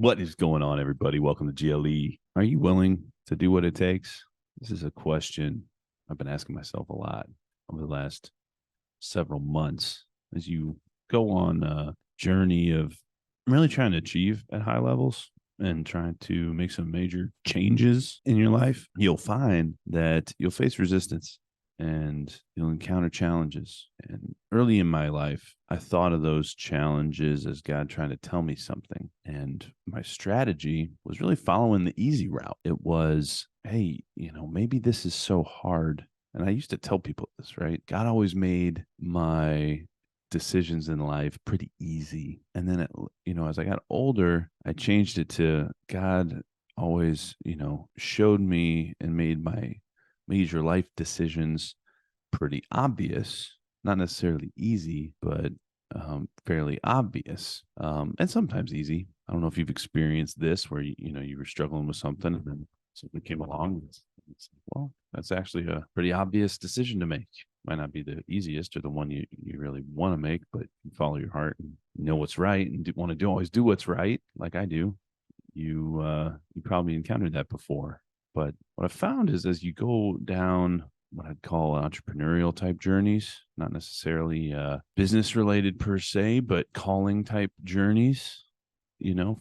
What is going on, everybody? Welcome to GLE. Are you willing to do what it takes? This is a question I've been asking myself a lot over the last several months as you go on a journey of really trying to achieve at high levels and trying to make some major changes in your life. You'll find that you'll face resistance and you'll encounter challenges. And early in my life, I thought of those challenges as God trying to tell me something. And my strategy was really following the easy route. It was, hey, maybe this is so hard. And I used to tell people this, right? God always made my decisions in life pretty easy. And then, as I got older, I changed it to God always, showed me and made my major life decisions pretty obvious, not necessarily easy, but fairly obvious, and sometimes easy. I don't know if you've experienced this where you were struggling with something and then something came along. Well, that's actually a pretty obvious decision to make. Might not be the easiest or the one you really want to make, but you follow your heart and you know what's right and want to always do what's right, like I do. You probably encountered that before. But what I found is as you go down what I'd call entrepreneurial type journeys, not necessarily business related per se, but calling type journeys,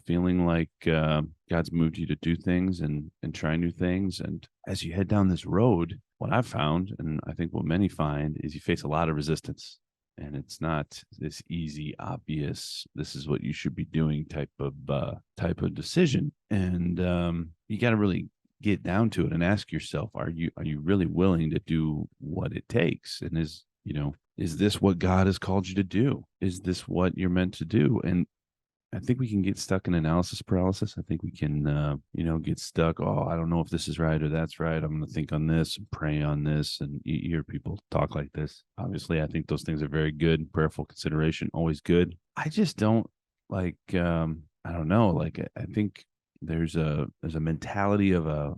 feeling like God's moved you to do things and try new things. And as you head down this road, what I've found, and I think what many find, is you face a lot of resistance. And it's not this easy, obvious, this is what you should be doing type of decision. And you got to really get down to it and ask yourself, are you really willing to do what it takes? And is this what God has called you to do? Is this what you're meant to do? And I think we can get stuck in analysis paralysis. I think we can get stuck, oh, I don't know if this is right or that's right. I'm going to think on this and pray on this. And you hear people talk like this. Obviously, I think those things are very good. Prayerful consideration, always good. I just don't I don't know, I think there's a mentality of a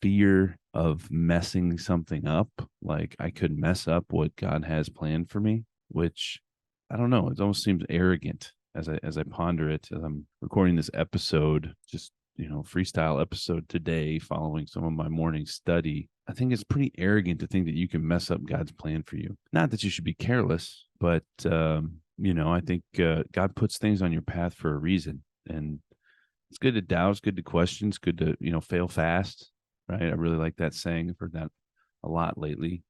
fear of messing something up. Like I could mess up what God has planned for me, which I don't know. It almost seems arrogant as I ponder it. As I'm recording this episode, just freestyle episode today, following some of my morning study. I think it's pretty arrogant to think that you can mess up God's plan for you. Not that you should be careless, but I think God puts things on your path for a reason, and it's good to doubt. It's good to question. It's good to fail fast, right? I really like that saying. I've heard that a lot lately.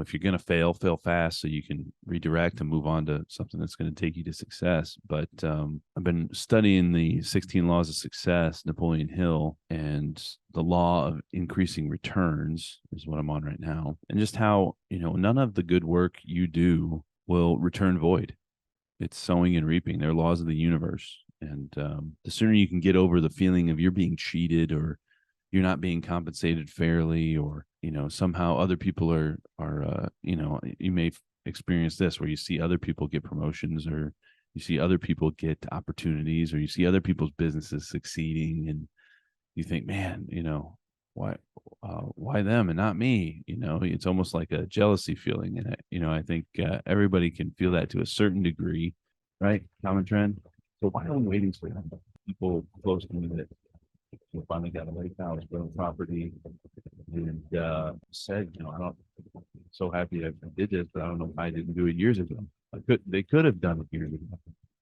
If you're going to fail fast so you can redirect and move on to something that's going to take you to success. But I've been studying the 16 laws of success, Napoleon Hill, and the law of increasing returns is what I'm on right now. And just how, none of the good work you do will return void. It's sowing and reaping. They're laws of the universe. And the sooner you can get over the feeling of you're being cheated or you're not being compensated fairly, or somehow other people are you may experience this where you see other people get promotions, or you see other people get opportunities, or you see other people's businesses succeeding, and you think, man, why them and not me? It's almost like a jealousy feeling. And I think everybody can feel that to a certain degree, right? Common trend. So why are we waiting for people close to me that we finally got a lake house, built property, and said, I'm so happy I did this, but I don't know why I didn't do it years ago. They could have done it years ago.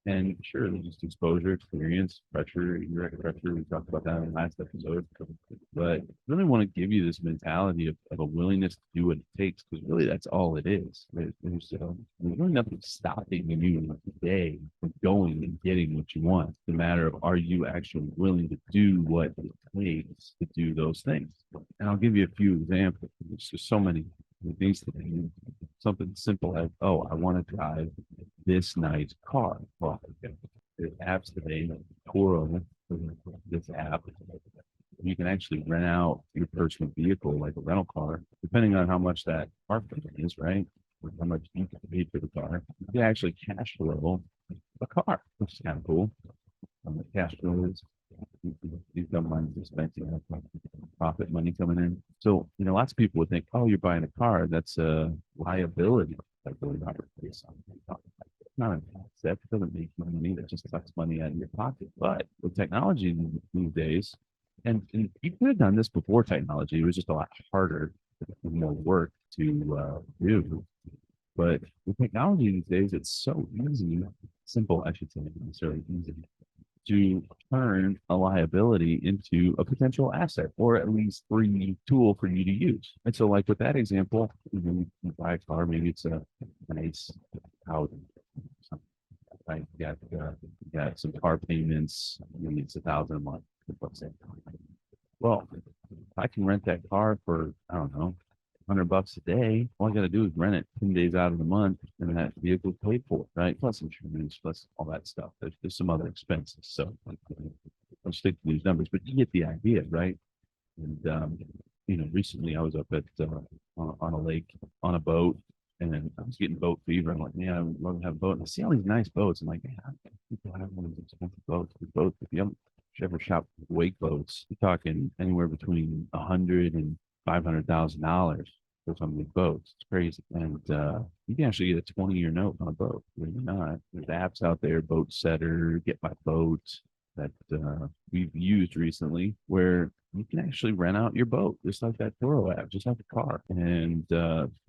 And sure, there's just exposure, experience, pressure, indirect pressure. We talked about that in the last episode. But I really want to give you this mentality of a willingness to do what it takes, because really that's all it is. There's really nothing stopping you today from going and getting what you want. It's a matter of, are you actually willing to do what it takes to do those things? And I'll give you a few examples. There's just so many things to do. Something simple as, oh, I want to drive this nice car. Well, there's apps today, Toro, this app. You can actually rent out your personal vehicle, like a rental car, depending on how much that car payment is, right? Or how much you can pay for the car. You can actually cash flow a car, which is kind of cool. The cash flow is income money expensing, profit money coming in. So, lots of people would think, oh, you're buying a car, that's a liability. Like, really not replace something. Not That doesn't make money. That just sucks money out of your pocket. But with technology these days, and you could have done this before technology. It was just a lot harder, more work to do. But with technology these days, it's so easy, simple, I should say, not necessarily easy, to turn a liability into a potential asset or at least free tool for you to use. And so, like with that example, you buy a car, maybe it's a nice Audi, right? You got some car payments, maybe it's 1,000 a month. Let's say. Well, if I can rent that car for, I don't know, $100 a day, all I got to do is rent it 10 days out of the month and that vehicle paid for, right? Plus insurance, plus all that stuff. There's some other expenses. So I'll stick to these numbers, but you get the idea, right? And, recently I was up at, on a lake on a boat and I was getting boat fever. I'm like, man, I would love to have a boat. And I see all these nice boats. I'm like, man, how can people have one of these expensive boats? Boats, if you haven't ever shop wake boats, you're talking anywhere between $100,000 and $500,000 for some of these boats. It's crazy. And you can actually get a 20-year note on a boat. Believe it or not, there's apps out there, Boat Setter, Get My Boat, that we've used recently where you can actually rent out your boat, just like that Toro app, just like a car. And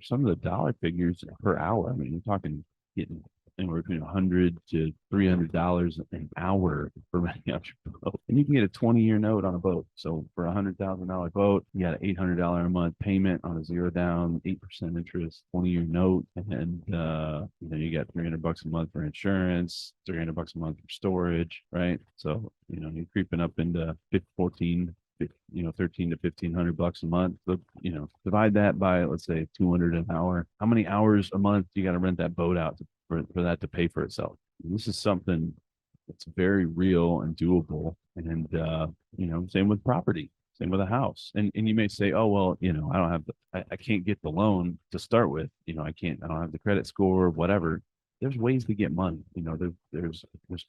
some of the dollar figures per hour, I mean, you're talking getting anywhere between $100 to $300 an hour for renting out your boat. And you can get a 20-year note on a boat. So for a $100,000 boat, you got an $800 a month payment on a zero down, 8% interest, 20-year note. And you got $300 a month for insurance, $300 a month for storage, right? So, you're creeping up into 14, 13 to $1,500 a month. So, divide that by, let's say 200 an hour. How many hours a month do you got to rent that boat out for that to pay for itself? And this is something that's very real and doable. And, same with property, same with a house. And you may say, oh, well, I don't have I can't get the loan to start with. I don't have the credit score, whatever. There's ways to get money. There's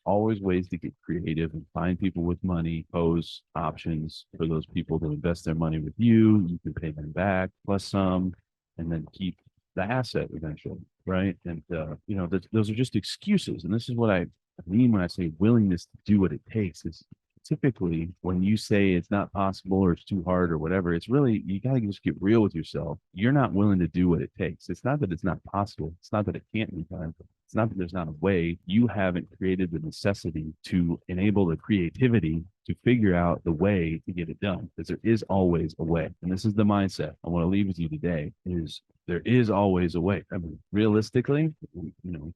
always ways to get creative and find people with money, pose options for those people to invest their money with you. You can pay them back plus some, and then keep the asset eventually, right? And those are just excuses. And this is what I mean when I say willingness to do what it takes. Is typically when you say it's not possible or it's too hard or whatever, it's really, you got to just get real with yourself. You're not willing to do what it takes. It's not that it's not possible. It's not that it can't be done. It's not that there's not a way. You haven't created the necessity to enable the creativity to figure out the way to get it done, because there is always a way. And this is the mindset I want to leave with you today: is there is always a way. I mean, realistically,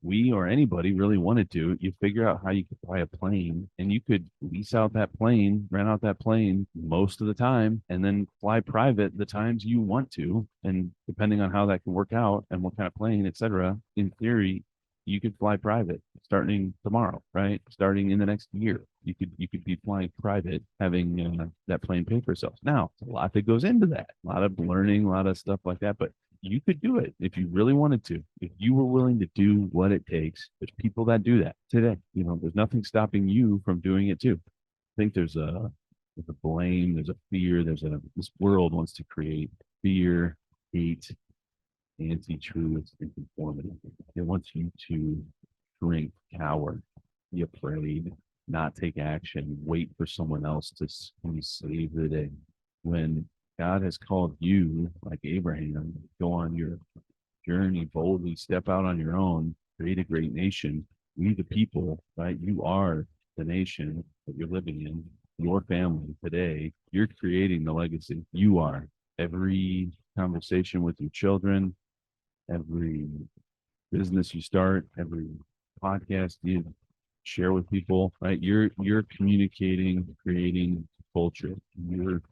we or anybody really wanted to, you figure out how you could buy a plane and you could lease out that plane, rent out that plane most of the time, and then fly private the times you want to. And depending on how that can work out and what kind of plane, etc., in theory, you could fly private starting tomorrow, right? Starting in the next year, you could be flying private, having that plane pay for itself. Now, a lot that goes into that, a lot of learning, a lot of stuff like that, but you could do it if you really wanted to. If you were willing to do what it takes, there's people that do that today. There's nothing stopping you from doing it too. I think there's a blame, there's a fear, this world wants to create fear, hate, anti-truth, and conformity. It wants you to shrink, cower, be afraid, not take action, wait for someone else to save the day. When God has called you, like Abraham, go on your journey boldly, step out on your own, create a great nation. We, the people, right? You are the nation that you're living in, your family today. You're creating the legacy. You are. Every conversation with your children, every business you start, every podcast you share with people, right? You're communicating, creating culture.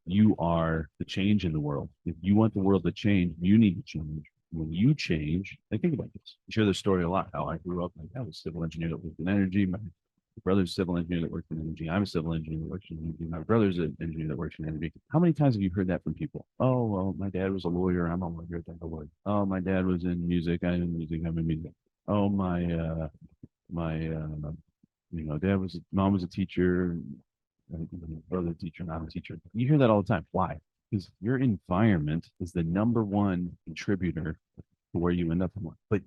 You are the change in the world. If you want the world to change, you need to change. When you change, think about this. I share this story a lot. How I grew up. My dad was a civil engineer that worked in energy. My brother's a civil engineer that works in energy. I'm a civil engineer that works in energy. My brother's an engineer that works in energy. How many times have you heard that from people? Oh, well, my dad was a lawyer. I'm a lawyer. I'm a lawyer. Oh, my dad was in music. I'm in music. I'm in music. Oh, my mom was a teacher. Brother a teacher, not a teacher. You hear that all the time. Why? Because your environment is the number one contributor to where you end up in life. But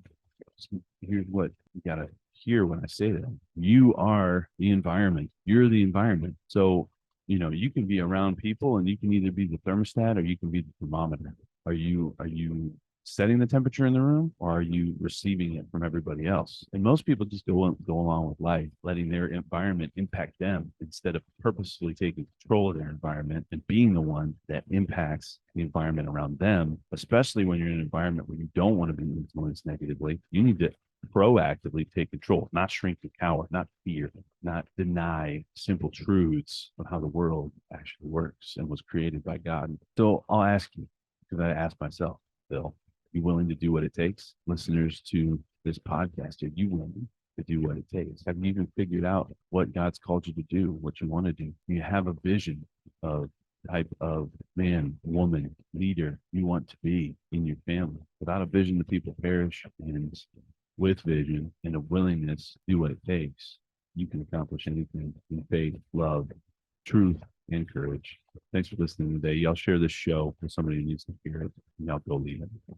here's what you gotta hear when I say that. You are the environment. You're the environment. So, you can be around people and you can either be the thermostat or you can be the thermometer. Are you setting the temperature in the room, or are you receiving it from everybody else? And most people just go along with life, letting their environment impact them instead of purposefully taking control of their environment and being the one that impacts the environment around them, especially when you're in an environment where you don't want to be influenced negatively. You need to proactively take control, not shrink and cower, not fear, not deny simple truths of how the world actually works and was created by God. So I'll ask you, because I asked myself, Bill, you willing to do what it takes? Listeners to this podcast, are you willing to do what it takes? Have you even figured out what God's called you to do, what you want to do? You have a vision of type of man, woman, leader you want to be in your family. Without a vision, the people perish. And with vision and a willingness to do what it takes, you can accomplish anything in faith, love, truth, and courage. Thanks for listening today. Y'all share this show with somebody who needs to hear it. And y'all go lead it.